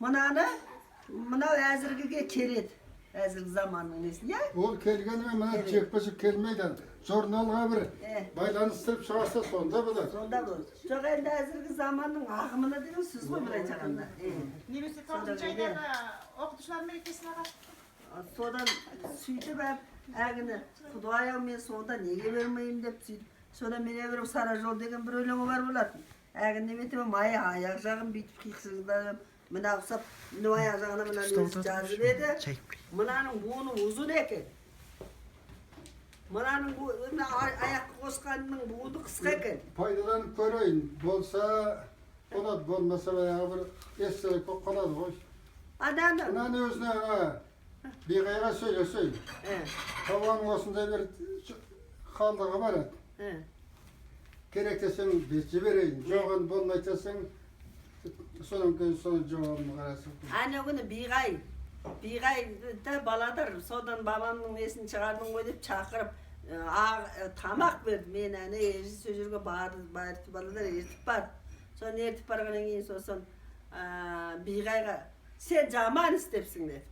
Mına әзіргіге келеді. Әзіргі заманның несін, я? Ол келгенімен мына жекпе-жек келмейді. Журналға бір байланыстырып шығарса сонда болады. Сонда болады. Жоқ енді әзіргі заманның ағымына деген сөз ғой бір айтқанда. Немесе 9 айдағы оқытушылар мерекесіне қатысты. Содан сөйтіп әгіні Құдай-ау мен сонда неге бермеймін деп сөйтіп. Содан мен бір Сара жол деген бір өлеңі бар болатын. Әгін неметіп май аяқ жағын бүйтіп қиқсыздап мына ұқсап мына аяқ жағына мына өзі жазып еді. Мынаның буыны ұзын екен. Мынаның аяққа қосқанының буыны қысқа екен. Пайдаланып көрейін. Болса болады, болмаса баяғы бір естелік болып қалады ғой. Адамның Мынаны өзіне биғайға сөйлесейін. Табаның осындай бір қалдығы бар еді. Керек десең жіберейін. Жоғын болмайтасың, содан кейін соның жауабын қарасың. Ана күні биғайды баладар содан бабамның несін шығардың ғой деп шақырып тамақ берді. Мен әне ежі жерге барды, баладар ертіп барды. Соны ертіп барғаннан кейін сосын биғайға сен жаман істепсің деді.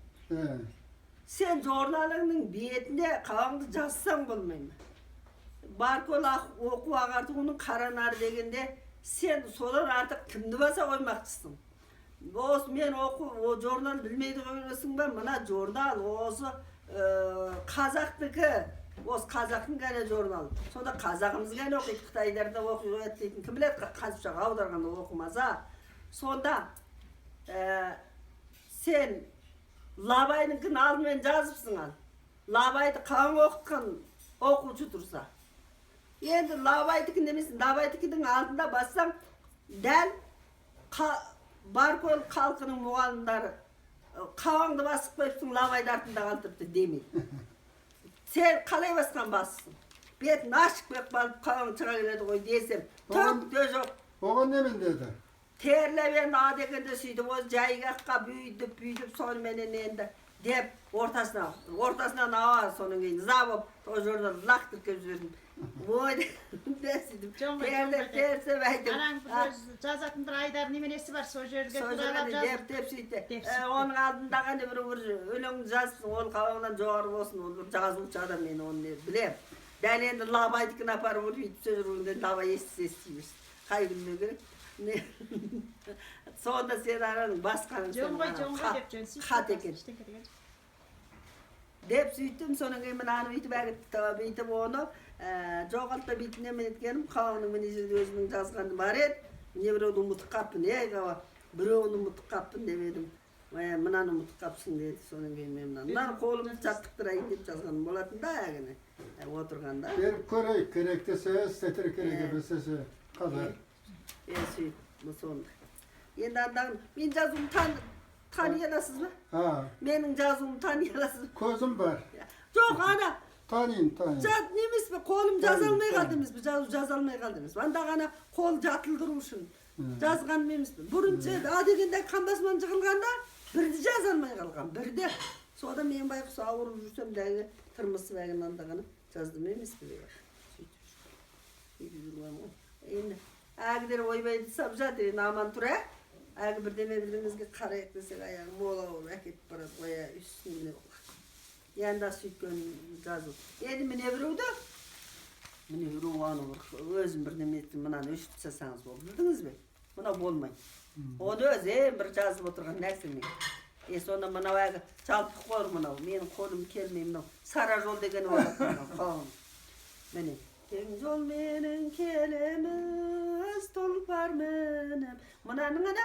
Сен журналыңның бетінде қауаңды жазсаң болмаймы? Баркол оқу ағартуының қаранар дегенде сен содан артық кімді баса қоймақшысың? Осы мен оқу, журнал білмейді қоймасың ба? Мына журнал осы қазақтікі, осы қазақтың ғана журнал. Сонда қазағымыз ғана оқиды, Қытайдарда оқи қояды дейтін. Кім біледі, қазбышаға аударғанда оқымаса. Сонда сен Лабайдың алдымен жазыпсың ал. Лабайды қаң оқытқан оқушы тұрса. Енді Лабайдікін демесін, Лабайдікінің алдында бассаң, дәл Баркөл қалқының мұғалымдары қауаңды басып қойыпсың, Лабайды артында қалдырыпты демейді. Сен қалай басқан басысың? Бетін ашық бек балып қауаң шыға келеді ғой десем, түкте жоқ. Оған немен деді? Терлебен адекенде сөйтіп, осы жайғаққа бүйдіп, сонымен енді деп ортасынан ауа соның кейін забып, о жорда лақтыр кеп жібердім. Ой, сөйтіп, терсіп әйтіп. Анаң жазатын бір айдар неменесі бар, сол жерге тұралап жазып. Деп сөйтті. Оның алдындағы бір өлең жазсын, ол қауаңнан жоғары болсын, ол жазушы адам мен оны білем. Дәл енді Лабайдікін апарып өтіп сөз жүргенде Лабай естейміз. Қай күніне керек? Сонда сен араның басқаның қат екен. Деп сөйттім, соның кейін мынаны бүйтіп оны жоғалтта бүйтіне мен еткенім, қауының мінезі өзінің жазғаны бар еді. Не біреуді ұмытып қаппын, біреуін ұмытып қаппын демедім. Мынаны ұмытып қапсың деді, соның кейін мен мынаны қолымды жаттықтырайын деп жазғаным болатын да әгіне отырғанда. Беріп көрейік, керек десе, істетір керек емесесе қалай. Сөйт, сонда. Енді андағын, мен жазуым тани аласыз ба? Менің жазуым тани аласыз ба? Көзім бар. Жоқ, ана. Танин. Немес бе, қолым жаза алмай қалды емес бе, жаза алмай қалды емес бе? Анда ғана қол жатылдыру үшін жазған емес бе? Бұрыншы, дегенде қамбасынан жығылғанда бірді жаза алмай қалған, бірді. Сода мен байқұс ауырып жүрсем дәгі тұрмысы бәгін анда ғана жаздым емес бе? Енді әгілер ойбайды сап жатыр, енді аман тұра. Әгі бірдемізге қарайық десек аяғы мола ол әкетіп барады, қоя үстіне олар. Енді сөйткен жазу. Енді міне біреуді, міне біреу оны өзім бірдеме еттім, мынаны өшіп жасаңыз болды. Білдіңіз бе? Мұна болмайды. Оны өзі бір жазып отырған нәрсе мен. Сонда мынау әгі жалпы қор мынау, менің қолым келмей мынау. Сара жол деген олар. Міне. Тең жол менің келеміз, тұлпар мініп. Мынаның ана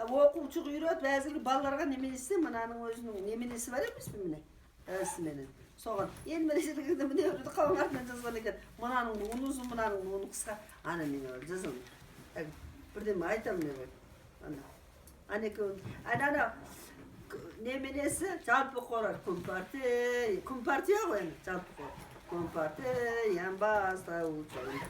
оқушы үйретіп, әзіргі балаларға неменесі, мынаның өзінің неменесі бар емес пе міне? Әсіменен. Соған, енді міне жердегенде міне өреді қауын артынан жазған екен. Мынаның бұғын ұзын, мынаның бұғын қысқа. Ана мен жазам. Бірдеме айтам мен ғой. Ана неменесі жалпы қорар. Күмпартия ғой, жалпы қорар. Компартия, ямбаста, ұлчайын.